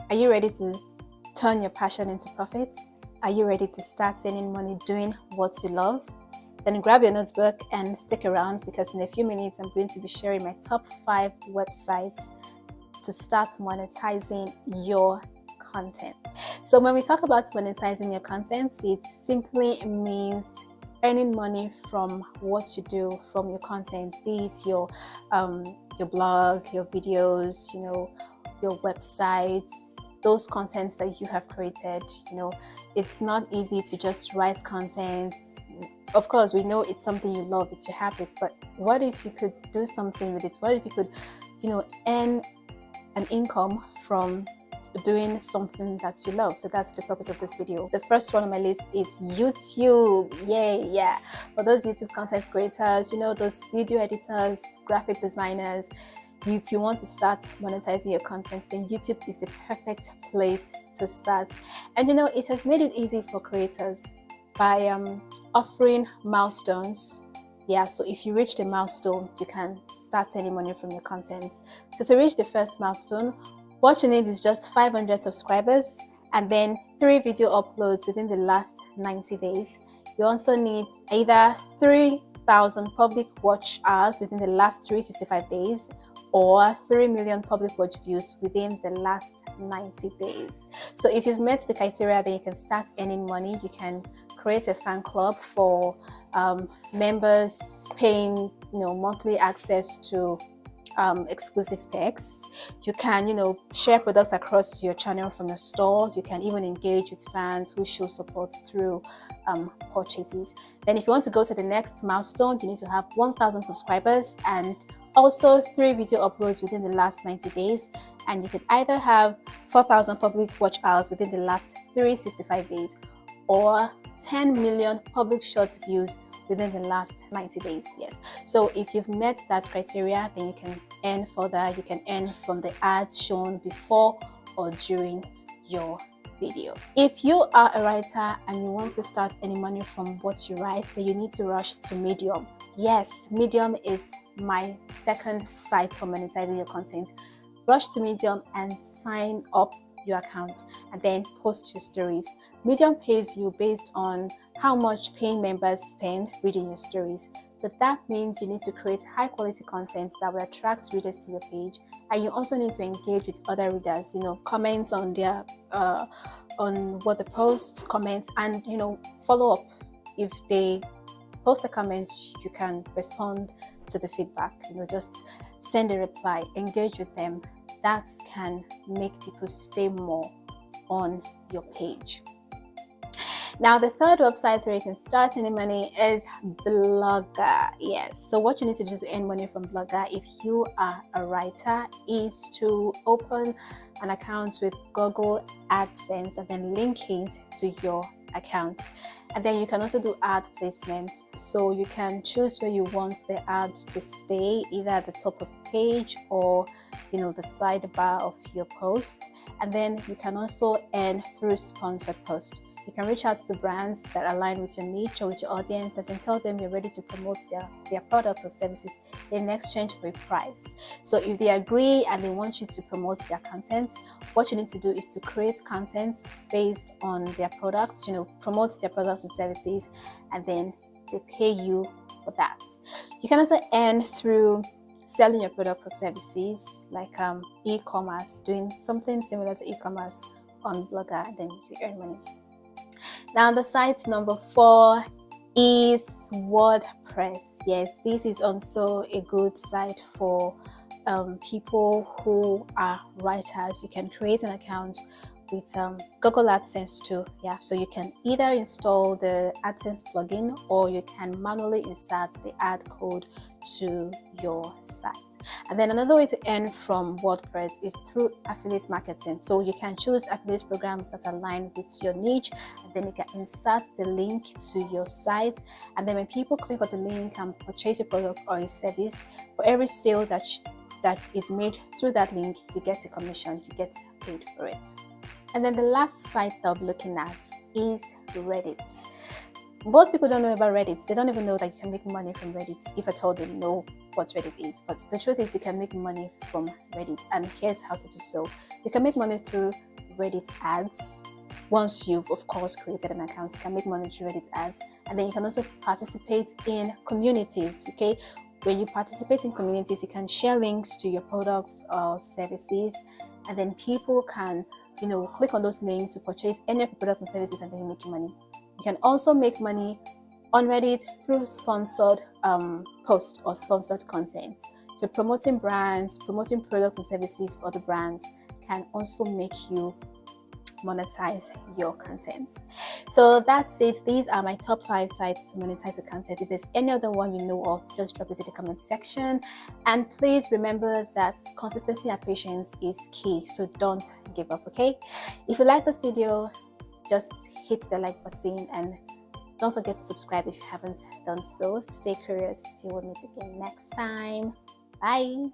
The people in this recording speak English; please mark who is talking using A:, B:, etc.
A: Are you ready to turn your passion into profits? Are you ready to start earning money doing what you love? Then grab your notebook and stick around, because in a few minutes I'm going to be sharing my top 5 websites to start monetizing your content. So when we talk about monetizing your content, it simply means earning money from what you do, from your content, be it your blog, your videos, your website, those contents that you have created. It's not easy to just write content. Of course, we know it's something you love, it's your habit, but what if you could do something with it? What if you could, earn an income from doing something that you love? So that's the purpose of this video. The first one on my list is YouTube. Yeah. For those YouTube content creators, those video editors, graphic designers, if you want to start monetizing your content, then YouTube is the perfect place to start. And it has made it easy for creators by offering milestones. So if you reach the milestone, you can start earning money from your content. So to reach the first milestone, what you need is just 500 subscribers and then 3 video uploads within the last 90 days. You also need either 3,000 public watch hours within the last 365 days or 3 million public watch views within the last 90 days. So if you've met the criteria, then you can start earning money. You can create a fan club for members paying monthly access to exclusive perks. You can share products across your channel from your store. You can even engage with fans who show support through purchases. Then if you want to go to the next milestone, you need to have 1,000 subscribers and also 3 video uploads within the last 90 days. And you could either have 4,000 public watch hours within the last 365 days or 10 million public short views within the last 90 days. Yes. So if you've met that criteria, then you can earn further. You can earn from the ads shown before or during your video. If you are a writer and you want to start earning money from what you write, then you need to rush to Medium. Yes, Medium is my second site for monetizing your content. Rush to Medium and sign up your account and then post your stories. Medium pays you based on how much paying members spend reading your stories. So that means you need to create high quality content that will attract readers to your page, and you also need to engage with other readers, comment on their on what they post, comment, and follow up. If they post a comment, you can respond to the feedback, just send a reply, engage with them. That can make people stay more on your page. Now, the third website where you can start earning money is Blogger. Yes. So what you need to do to earn money from Blogger, if you are a writer, is to open an account with Google AdSense and then link it to your account. And then you can also do ad placement. So you can choose where you want the ads to stay, either at the top of the page or the sidebar of your post. And then you can also earn through sponsored posts. You can reach out to brands that align with your niche or with your audience and then tell them you're ready to promote their products or services in exchange for a price. So if they agree and they want you to promote their content, what you need to do is to create content based on their products, promote their products and services, and then they pay you for that. You can also earn through selling your products or services, like e-commerce, doing something similar to e-commerce on Blogger, and then you earn money. Now, the site number 4 is WordPress. Yes, this is also a good site for people who are writers. You can create an account with Google AdSense too. So you can either install the AdSense plugin or you can manually insert the ad code to your site. And then another way to earn from WordPress is through affiliate marketing. So you can choose affiliate programs that align with your niche, and then you can insert the link to your site. And then when people click on the link and purchase a product or a service, for every sale that is made through that link, you get a commission, you get paid for it. And then the last site that I'll be looking at is Reddit. Most people don't know about Reddit. They don't even know that you can make money from Reddit, if at all they know what Reddit is. But the truth is you can make money from Reddit, and here's how to do so. You can make money through Reddit ads. Once you've, of course, created an account, you can make money through Reddit ads. And then you can also participate in communities, okay? When you participate in communities, you can share links to your products or services, and then people can, click on those links to purchase any of your products and services, and then you make money. You can also make money on Reddit through sponsored posts or sponsored content. So promoting brands, promoting products and services for other brands can also make you monetize your content. So that's it. These are my top 5 sites to monetize your content. If there's any other one you know of, just drop it in the comment section. And please remember that consistency and patience is key. So don't give up, okay? If you like this video, just hit the like button and don't forget to subscribe if you haven't done so. Stay curious till we meet again next time. Bye.